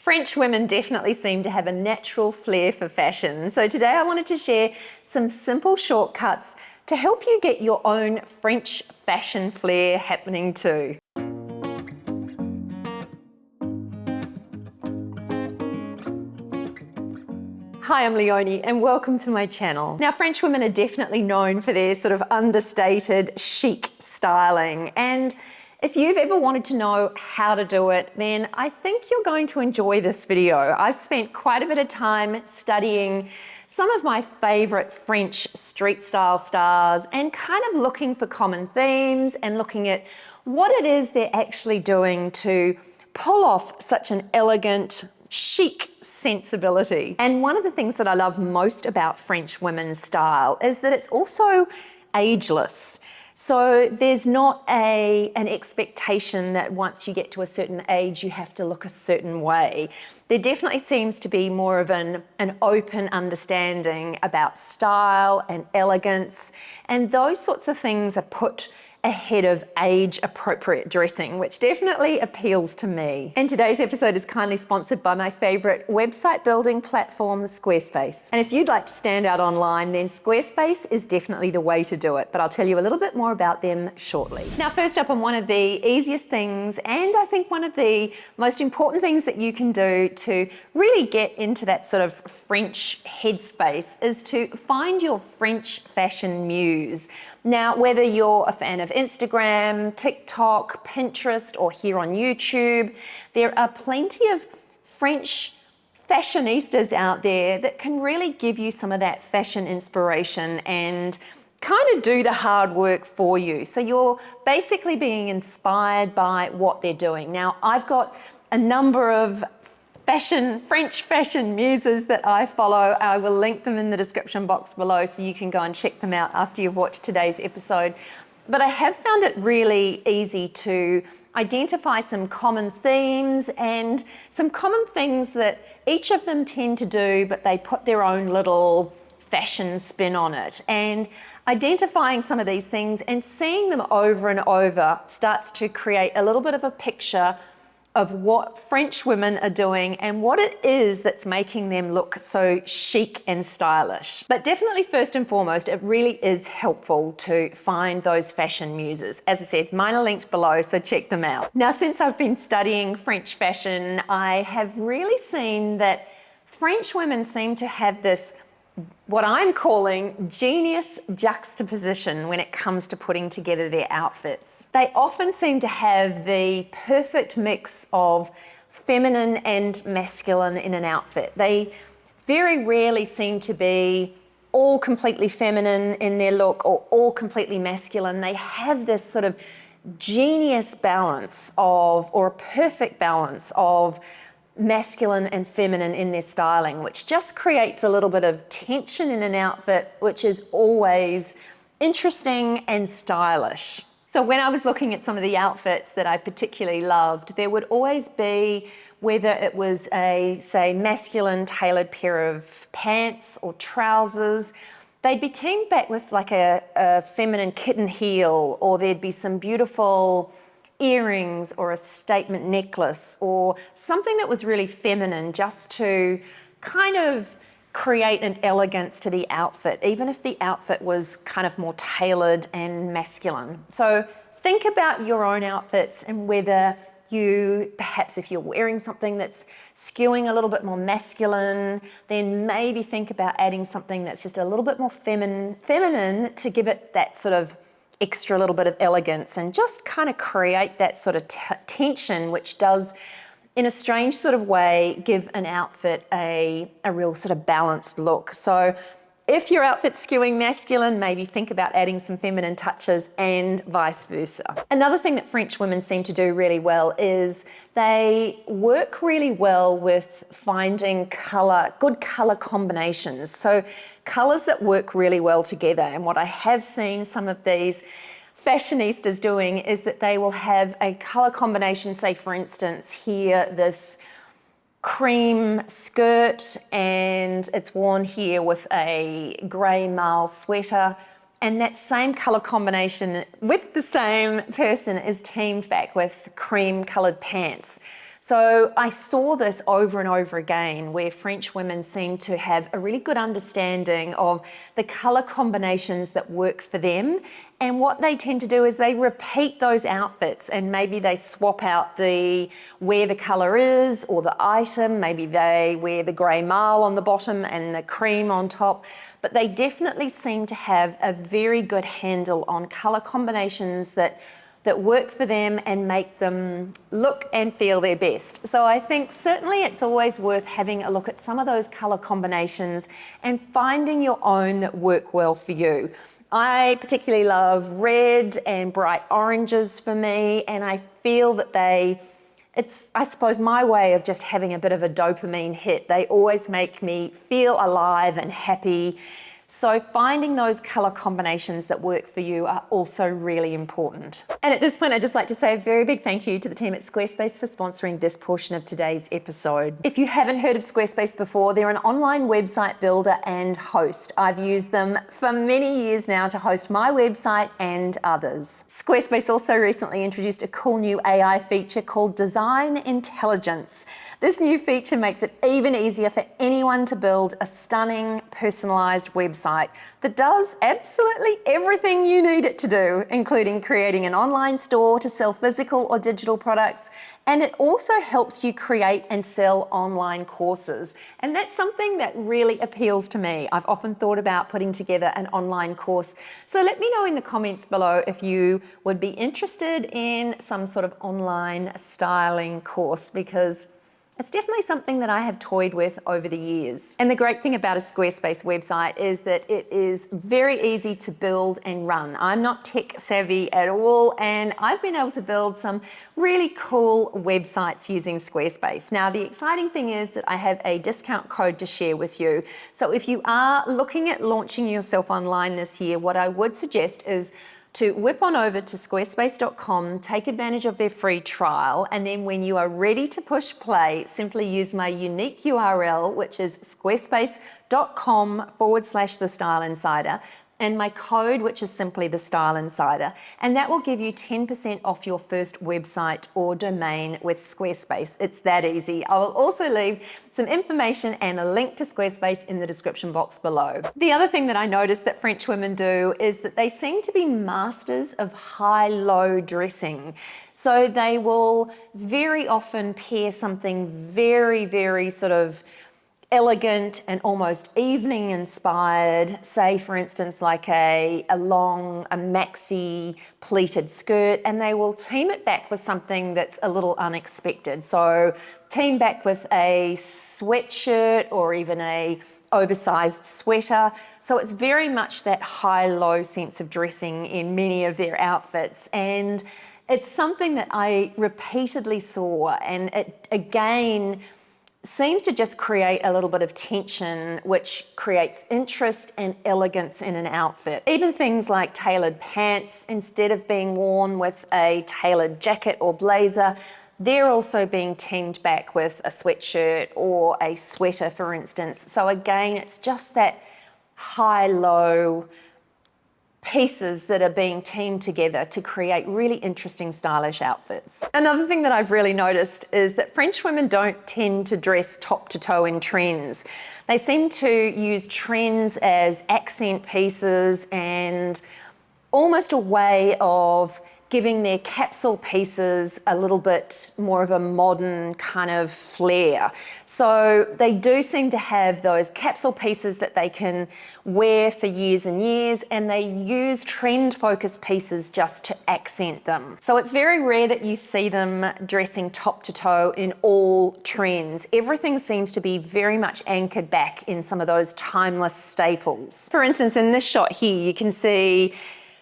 French women definitely seem to have a natural flair for fashion. So today I wanted to share some simple shortcuts to help you get your own French fashion flair happening too. Hi, I'm Leonie and welcome to my channel. Now, French women are definitely known for their sort of understated chic styling, and if you've ever wanted to know how to do it, then I think you're going to enjoy this video. I've spent quite a bit of time studying some of my favorite French street style stars and kind of looking for common themes and looking at what it is they're actually doing to pull off such an elegant, chic sensibility. And one of the things that I love most about French women's style is that it's also ageless. So there's not an expectation that once you get to a certain age, you have to look a certain way. There definitely seems to be more of an open understanding about style and elegance, and those sorts of things are put ahead of age-appropriate dressing, which definitely appeals to me. And today's episode is kindly sponsored by my favorite website building platform, Squarespace. And if you'd like to stand out online, then Squarespace is definitely the way to do it, but I'll tell you a little bit more about them shortly. Now, first up, on one of the easiest things, and I think one of the most important things that you can do to really get into that sort of French headspace is to find your French fashion muse. Now, whether you're a fan of Instagram, TikTok, Pinterest, or here on YouTube, there are plenty of French fashionistas out there that can really give you some of that fashion inspiration and kind of do the hard work for you. So you're basically being inspired by what they're doing. Now, I've got a number of French fashion muses that I follow. I will link them in the description box below so you can go and check them out after you've watched today's episode. But I have found it really easy to identify some common themes and some common things that each of them tend to do, but they put their own little fashion spin on it. And identifying some of these things and seeing them over and over starts to create a little bit of a picture of what French women are doing and what it is that's making them look so chic and stylish. But definitely first and foremost, it really is helpful to find those fashion muses. As I said, mine are linked below, so check them out. Now, since I've been studying French fashion, I have really seen that French women seem to have this, what I'm calling genius juxtaposition when it comes to putting together their outfits. They often seem to have the perfect mix of feminine and masculine in an outfit. They very rarely seem to be all completely feminine in their look or all completely masculine. They have this sort of genius balance of, or a perfect balance of, masculine and feminine in their styling, which just creates a little bit of tension in an outfit, which is always interesting and stylish. So when I was looking at some of the outfits that I particularly loved, there would always be, whether it was a, say, masculine tailored pair of pants or trousers, they'd be teamed back with like a feminine kitten heel, or there'd be some beautiful earrings or a statement necklace or something that was really feminine, just to kind of create an elegance to the outfit, even if the outfit was kind of more tailored and masculine. So think about your own outfits and whether you, perhaps if you're wearing something that's skewing a little bit more masculine, then maybe think about adding something that's just a little bit more feminine to give it that sort of extra little bit of elegance and just kind of create that sort of tension, which does, in a strange sort of way, give an outfit a real sort of balanced look. So if your outfit's skewing masculine, maybe think about adding some feminine touches and vice versa. Another thing that French women seem to do really well is they work really well with finding good color combinations. So colors that work really well together. And what I have seen some of these fashionistas doing is that they will have a color combination, say for instance here, this cream skirt, and it's worn here with a grey male sweater, and that same color combination with the same person is teamed back with cream colored pants. So I saw this over and over again where French women seem to have a really good understanding of the color combinations that work for them. And what they tend to do is they repeat those outfits, and maybe they swap out where the color is or the item. Maybe they wear the grey marl on the bottom and the cream on top. But they definitely seem to have a very good handle on color combinations that work for them and make them look and feel their best. So I think certainly it's always worth having a look at some of those color combinations and finding your own that work well for you. I particularly love red and bright oranges for me, and I feel that it's, I suppose, my way of just having a bit of a dopamine hit. They always make me feel alive and happy. So finding those color combinations that work for you are also really important. And at this point, I'd just like to say a very big thank you to the team at Squarespace for sponsoring this portion of today's episode. If you haven't heard of Squarespace before, they're an online website builder and host. I've used them for many years now to host my website and others. Squarespace also recently introduced a cool new AI feature called Design Intelligence. This new feature makes it even easier for anyone to build a stunning, personalized website that does absolutely everything you need it to do, including creating an online store to sell physical or digital products. And it also helps you create and sell online courses. And that's something that really appeals to me. I've often thought about putting together an online course. So let me know in the comments below if you would be interested in some sort of online styling course, because it's definitely something that I have toyed with over the years. And the great thing about a Squarespace website is that it is very easy to build and run. I'm not tech savvy at all, and I've been able to build some really cool websites using Squarespace. Now, the exciting thing is that I have a discount code to share with you. So if you are looking at launching yourself online this year, what I would suggest is to whip on over to squarespace.com, take advantage of their free trial, and then when you are ready to push play, simply use my unique URL, which is squarespace.com/The Style Insider, and my code, which is simply The Style Insider, and that will give you 10% off your first website or domain with Squarespace. It's that easy. I will also leave some information and a link to Squarespace in the description box below. The other thing that I noticed that French women do is that they seem to be masters of high-low dressing. So they will very often pair something very, very sort of elegant and almost evening inspired, say for instance like a maxi pleated skirt, and they will team it back with something that's a little unexpected. So team back with a sweatshirt or even a oversized sweater. So it's very much that high-low sense of dressing in many of their outfits, and it's something that I repeatedly saw, and it again seems to just create a little bit of tension, which creates interest and elegance in an outfit. Even things like tailored pants, instead of being worn with a tailored jacket or blazer, they're also being teamed back with a sweatshirt or a sweater, for instance. So again, it's just that high-low pieces that are being teamed together to create really interesting, stylish outfits. Another thing that I've really noticed is that French women don't tend to dress top to toe in trends. They seem to use trends as accent pieces and almost a way of giving their capsule pieces a little bit more of a modern kind of flair. So they do seem to have those capsule pieces that they can wear for years and years, and they use trend-focused pieces just to accent them. So it's very rare that you see them dressing top to toe in all trends. Everything seems to be very much anchored back in some of those timeless staples. For instance, in this shot here, you can see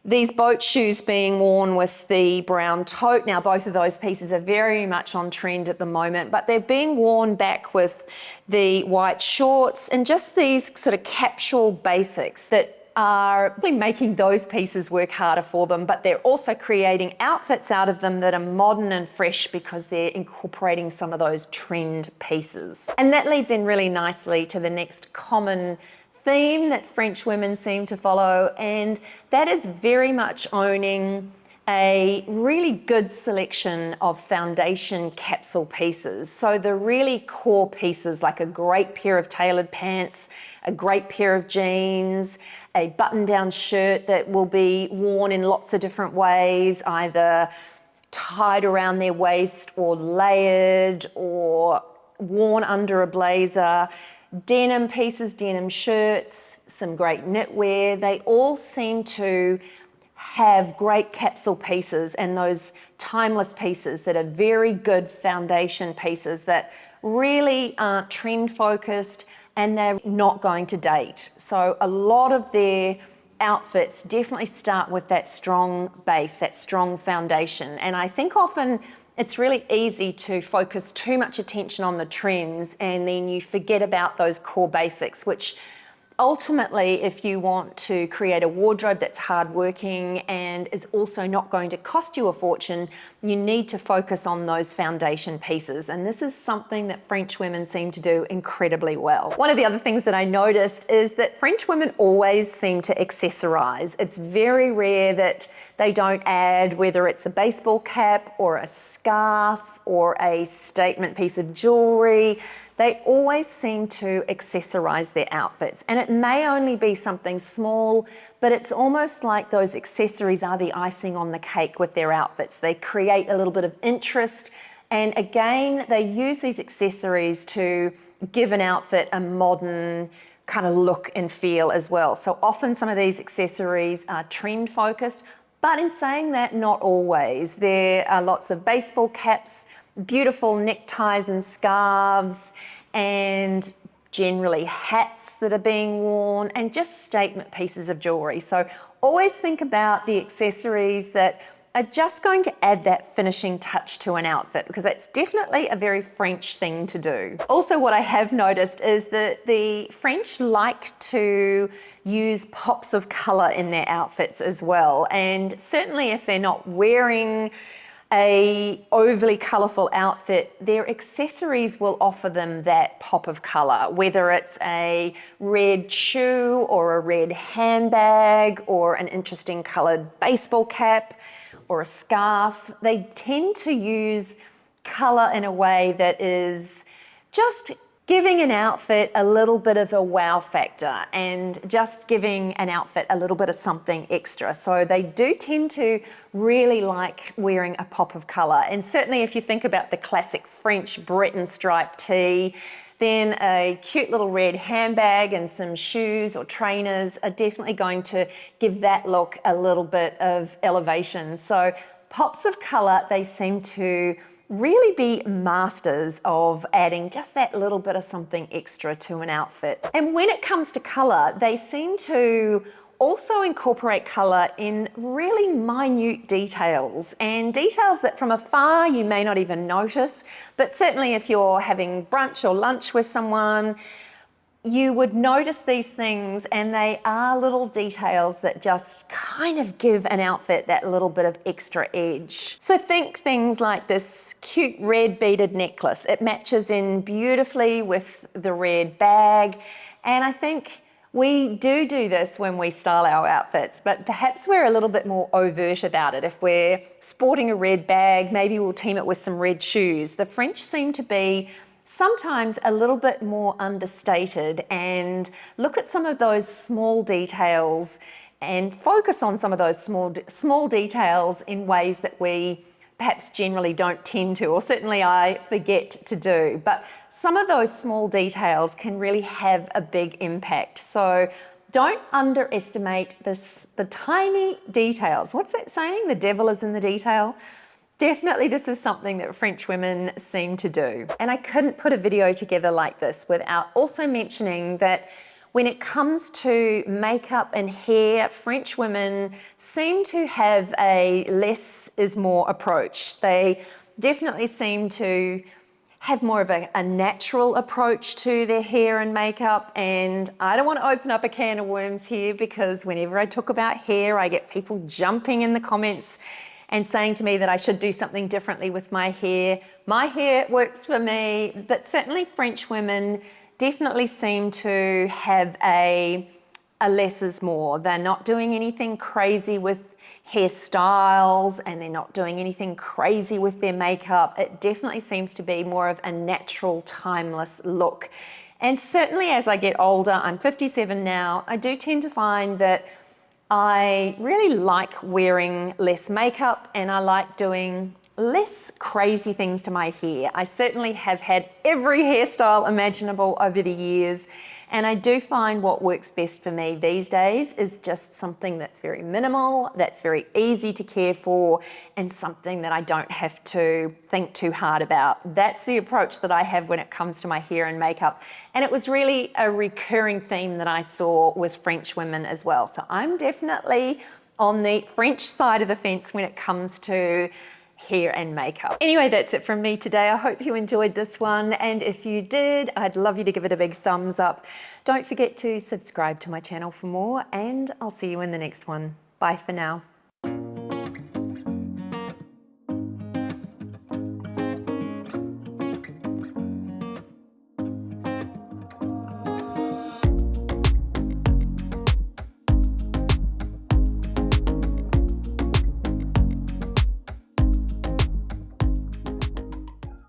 these boat shoes being worn with the brown tote. Now, both of those pieces are very much on trend at the moment, but they're being worn back with the white shorts and just these sort of capsule basics that are really making those pieces work harder for them, but they're also creating outfits out of them that are modern and fresh because they're incorporating some of those trend pieces. And that leads in really nicely to the next common theme that French women seem to follow, and that is very much owning a really good selection of foundation capsule pieces. So the really core pieces, like a great pair of tailored pants, a great pair of jeans, a button-down shirt that will be worn in lots of different ways, either tied around their waist or layered or worn under a blazer, denim pieces, denim shirts, some great knitwear. They all seem to have great capsule pieces and those timeless pieces that are very good foundation pieces that really aren't trend focused and they're not going to date. So a lot of their outfits definitely start with that strong base, that strong foundation. And I think often it's really easy to focus too much attention on the trends and then you forget about those core basics, which ultimately, if you want to create a wardrobe that's hardworking and is also not going to cost you a fortune, you need to focus on those foundation pieces. And this is something that French women seem to do incredibly well. One of the other things that I noticed is that French women always seem to accessorize. It's very rare that they don't add, whether it's a baseball cap or a scarf or a statement piece of jewelry. They always seem to accessorize their outfits. And it may only be something small, but it's almost like those accessories are the icing on the cake with their outfits. They create a little bit of interest. And again, they use these accessories to give an outfit a modern kind of look and feel as well. So often some of these accessories are trend focused, but in saying that, not always. There are lots of baseball caps, beautiful neckties and scarves, and generally hats that are being worn, and just statement pieces of jewelry. So always think about the accessories that are just going to add that finishing touch to an outfit, because that's definitely a very French thing to do. Also, what I have noticed is that the French like to use pops of color in their outfits as well. And certainly if they're not wearing a overly colorful outfit, their accessories will offer them that pop of color, whether it's a red shoe or a red handbag or an interesting colored baseball cap or a scarf. They tend to use color in a way that is just giving an outfit a little bit of a wow factor and just giving an outfit a little bit of something extra. So they do tend to really like wearing a pop of color. And certainly if you think about the classic French Breton striped tee, then a cute little red handbag and some shoes or trainers are definitely going to give that look a little bit of elevation. So pops of color, they seem to really be masters of adding just that little bit of something extra to an outfit. And when it comes to color, they seem to also incorporate color in really minute details, and details that from afar you may not even notice, but certainly if you're having brunch or lunch with someone, you would notice these things, and they are little details that just kind of give an outfit that little bit of extra edge. So think things like this cute red beaded necklace. It matches in beautifully with the red bag, and I think we do this when we style our outfits, but perhaps we're a little bit more overt about it. If we're sporting a red bag, maybe we'll team it with some red shoes. The French seem to be sometimes a little bit more understated and look at some of those small details and focus on some of those small details in ways that we perhaps generally don't tend to, or certainly I forget to do. But some of those small details can really have a big impact. So don't underestimate the tiny details. What's that saying? The devil is in the detail. Definitely this is something that French women seem to do. And I couldn't put a video together like this without also mentioning that when it comes to makeup and hair, French women seem to have a less is more approach. They definitely seem to have more of a natural approach to their hair and makeup. And I don't want to open up a can of worms here, because whenever I talk about hair, I get people jumping in the comments and saying to me that I should do something differently with my hair. My hair works for me, but certainly French women definitely seem to have a a less is more. They're not doing anything crazy with hairstyles, and they're not doing anything crazy with their makeup. It definitely seems to be more of a natural, timeless look. And certainly as I get older, I'm 57 now, I do tend to find that I really like wearing less makeup, and I like doing less crazy things to my hair. I certainly have had every hairstyle imaginable over the years, and I do find what works best for me these days is just something that's very minimal, that's very easy to care for, and something that I don't have to think too hard about. That's the approach that I have when it comes to my hair and makeup. And it was really a recurring theme that I saw with French women as well. So I'm definitely on the French side of the fence when it comes to hair and makeup. Anyway, that's it from me today. I hope you enjoyed this one, and if you did, I'd love you to give it a big thumbs up. Don't forget to subscribe to my channel for more, and I'll see you in the next one. Bye for now.